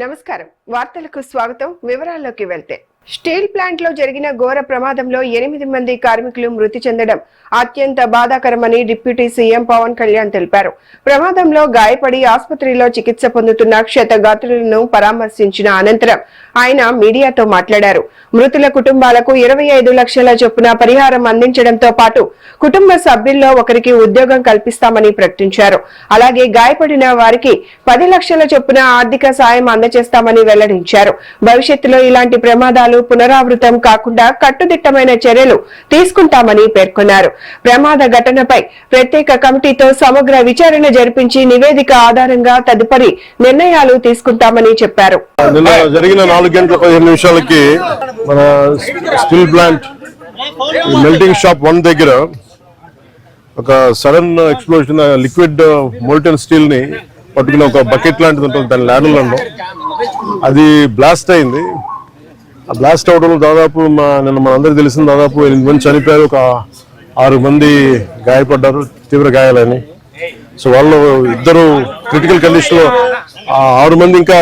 నమస్కారం వార్తలకు స్వాగతం వివరాల్లోకి వెళ్తే స్టీల్ ప్లాంట్ లో జరిగిన ఘోర ప్రమాదంలో 8 మంది కార్మికులు మృతి చెందడం అత్యంత బాధాకరమని డిప్యూటీ సీఎం పవన్ కళ్యాణ్ తెలిపారు. ప్రమాదంలో గాయపడి ఆసుపత్రిలో చికిత్స పొందుతున్న క్షతగాత్రులను పరామర్శించిన అనంతరం ఆయన మీడియాతో మాట్లాడారు. మృతుల కుటుంబాలకు 25 లక్షల చొప్పున పరిహారం అందించడంతో పాటు కుటుంబ సభ్యుల్లో ఒకరికి ఉద్యోగం కల్పిస్తామని ప్రకటించారు. అలాగే గాయపడిన వారికి 10 లక్షల చొప్పున ఆర్థిక సాయం అందజేస్తామని వెల్లడించారు. భవిష్యత్తులో ఇలాంటి ప్రమాదాలు పునరావృతం కాకుండా కట్టుదిట్టమైన చర్యలు తీసుకుంటామని పేర్కొన్నారు. ప్రమాద ఘటనపై ప్రత్యేక కమిటీతో సమగ్ర విచారణ జరిపించి నివేదిక ఆధారంగా తదుపరి నిర్ణయాలు తీసుకుంటామని చెప్పారు. జరిగిన 4 గంటల 15 నిమిషాలకి మన స్టీల్ ప్లాంట్ మెల్టింగ్ షాప్ 1 దగ్గర ఒక sudden explosion liquid molten steel ని పట్టుకుని ఒక బకెట్ లాంటిది ఉంటుంది దాని ల్యాడర్లలో అది బ్లాస్ట్ అయింది. ఆ బ్లాస్ట్ అవడంలో దాదాపు నిన్న మనందరికీ తెలిసింది దాదాపు 8 మంది చనిపోయారు, ఒక 6 మంది గాయపడ్డారు, తీవ్ర గాయాలని. సో వాళ్ళు 2 క్రిటికల్ కండిషన్ లో, 6 మంది ఇంకా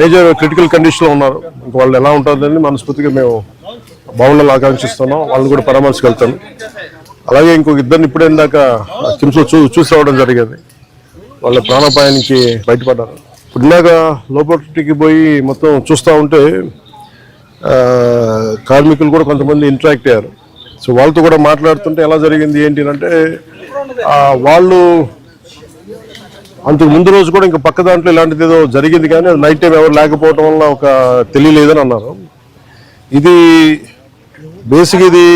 మేజర్ క్రిటికల్ కండిషన్ లో ఉన్నారు. ఇంకా వాళ్ళు ఎలా ఉంటుందని మనస్ఫూర్తిగా మేము బాగుండాలని ఆకాంక్షిస్తున్నాం. వాళ్ళని కూడా పరామర్శకెళ్తాను. అలాగే ఇంకొక 2 ఇప్పుడే ఇందాక కిమ్స్ లో చూసి రావడం జరిగింది. వాళ్ళ ప్రాణాపాయానికి బయటపడ్డారు. ఇప్పుడు ఇందాక లోపలికి పోయి మొత్తం చూస్తూ ఉంటే కార్మికులు కూడా కొంతమంది ఇంటరాక్ట్ అయ్యారు. సో వాళ్ళతో కూడా మాట్లాడుతుంటే ఎలా జరిగింది ఏంటి అంటే వాళ్ళు అంతకు ముందు రోజు కూడా ఇంకా పక్క దాంట్లో ఇలాంటిది ఏదో జరిగింది కానీ నైట్ టైం ఎవరు లేకపోవడం వల్ల ఒక తెలియలేదని అన్నారు. ఇది బేసిక్ ఇది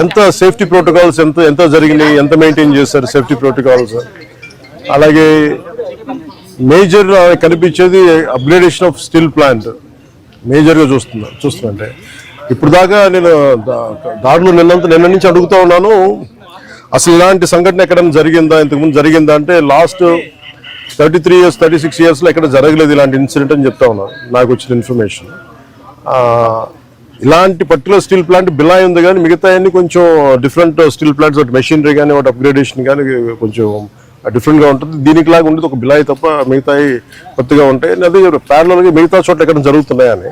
ఎంత సేఫ్టీ ప్రోటోకాల్స్ ఎంత జరిగినాయి, ఎంత మెయింటైన్ చేశారు సేఫ్టీ ప్రోటోకాల్స్. అలాగే మేజర్ కనిపించేది అప్గ్రేడేషన్ ఆఫ్ స్టీల్ ప్లాంట్ మేజర్గా చూస్తుందంటే ఇప్పుడు దాకా నేను దాడులు నిన్న నుంచి అడుగుతూ ఉన్నాను, అసలు ఇలాంటి సంఘటన ఎక్కడైనా జరిగిందా, ఇంతకుముందు జరిగిందా అంటే లాస్ట్ 33 years 36 yearsలో ఎక్కడ జరగలేదు ఇలాంటి ఇన్సిడెంట్ అని చెప్తా ఉన్నాను. నాకు వచ్చిన ఇన్ఫర్మేషన్ ఇలాంటి పర్టికులర్ స్టీల్ ప్లాంట్ బిలాయ్ ఉంది కానీ మిగతా అన్ని కొంచెం డిఫరెంట్ స్టీల్ ప్లాంట్స్, ఒకటి మెషినరీ కానీ ఒకటి అప్గ్రేడేషన్ కానీ కొంచెం డిఫరెంట్గా ఉంటుంది. దీనికి లాగా ఉండేది ఒక బిలాయి తప్ప మిగతాయి కొత్తగా ఉంటాయి. అది ప్యారలల్గా మిగతా చోట్ల ఎక్కడ జరుగుతున్నాయని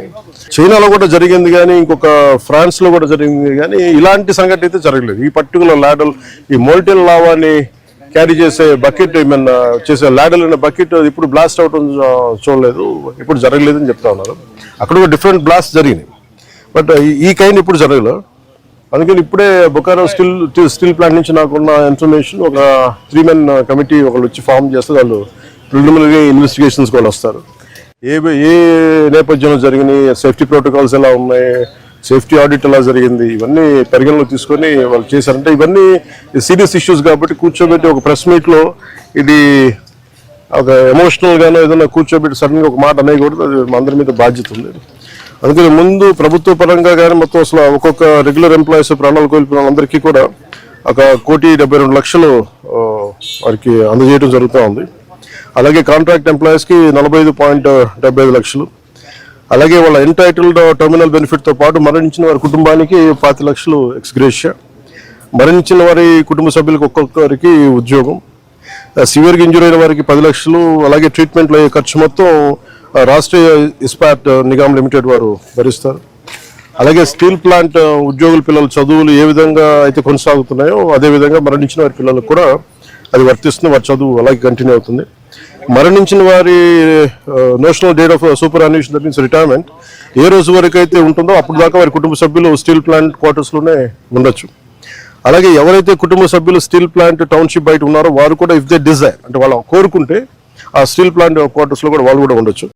చైనాలో కూడా జరిగింది కానీ ఇంకొక ఫ్రాన్స్లో కూడా జరిగింది కానీ ఇలాంటి సంఘటన అయితే జరగలేదు. ఈ పర్టికులర్ ల్యాడల్ ఈ మోల్టెన్ లావాని క్యారీ చేసే బకెట్ ఏమన్నా చేసే ల్యాడల్ అనే బకెట్ ఇప్పుడు బ్లాస్ట్ అవటం చూడలేదు, ఇప్పుడు జరగలేదు అని చెప్తా ఉన్నారు. అక్కడ కూడా డిఫరెంట్ బ్లాస్ట్ జరిగినాయి, బట్ ఈ కైండ్ ఇప్పుడు జరగలేదు. అందుకని ఇప్పుడే బొకారో స్టీల్ ప్లాంట్ నుంచి నాకున్న ఇన్ఫర్మేషన్ ఒక 3 men కమిటీ ఒకళ్ళు వచ్చి ఫామ్ చేస్తే వాళ్ళు ప్రిలిమినరీ ఇన్వెస్టిగేషన్స్ కూడా వస్తారు. ఏ నేపథ్యంలో జరిగినాయి, సేఫ్టీ ప్రోటోకాల్స్ ఎలా ఉన్నాయి, సేఫ్టీ ఆడిట్ ఎలా జరిగింది, ఇవన్నీ పరిగణలో తీసుకొని వాళ్ళు చేశారంటే ఇవన్నీ సీరియస్ ఇష్యూస్ కాబట్టి కూర్చోబెట్టి ఒక ప్రెస్ మీట్లో ఇది ఒక ఎమోషనల్ గానో ఏదైనా కూర్చోబెట్టి సడన్గా ఒక మాట అనేయకూడదు. అది మా అందరి మీద బాధ్యత ఉంది. అందుకని ముందు ప్రభుత్వ పరంగా కానీ మొత్తం అసలు ఒక్కొక్క రెగ్యులర్ ఎంప్లాయీస్ ప్రాణాలు కోల్పోయిన వాళ్ళందరికీ కూడా 1,72,00,000 వారికి అందజేయడం జరుగుతూ ఉంది. అలాగే కాంట్రాక్ట్ ఎంప్లాయీస్కి 45.75 లక్షలు, అలాగే వాళ్ళ ఎంటైటిల్డ్ టర్మినల్ బెనిఫిట్తో పాటు మరణించిన వారి కుటుంబానికి 5 లక్షలు ఎక్స్గ్రేషియా, మరణించిన వారి కుటుంబ సభ్యులకు ఒక్కొక్కరికి ఉద్యోగం, సివియర్గా ఇంజూరీ అయిన వారికి 10 లక్షలు, అలాగే ట్రీట్మెంట్లో అయ్యే ఖర్చు మొత్తం రాష్ట్రీయ ఇస్పాట్ నిగమ్ లిమిటెడ్ వారు భరిస్తారు. అలాగే స్టీల్ ప్లాంట్ ఉద్యోగుల పిల్లల చదువులు ఏ విధంగా అయితే కొనసాగుతున్నాయో అదేవిధంగా మరణించిన వారి పిల్లలకు కూడా అది వర్తిస్తుంది. వారి చదువు అలాగే కంటిన్యూ అవుతుంది. మరణించిన వారి national date of superannuation that means retirement ఏ రోజు వరకు అయితే ఉంటుందో అప్పుడు దాకా వారి కుటుంబ సభ్యులు స్టీల్ ప్లాంట్ క్వార్టర్స్లోనే ఉండొచ్చు. అలాగే ఎవరైతే కుటుంబ సభ్యులు స్టీల్ ప్లాంట్ టౌన్షిప్ బయట ఉన్నారో వారు కూడా ఇఫ్ దే డిజైర్ అంటే వాళ్ళు కోరుకుంటే ఆ స్టీల్ ప్లాంట్ క్వార్టర్స్లో కూడా వాళ్ళు కూడా ఉండొచ్చు.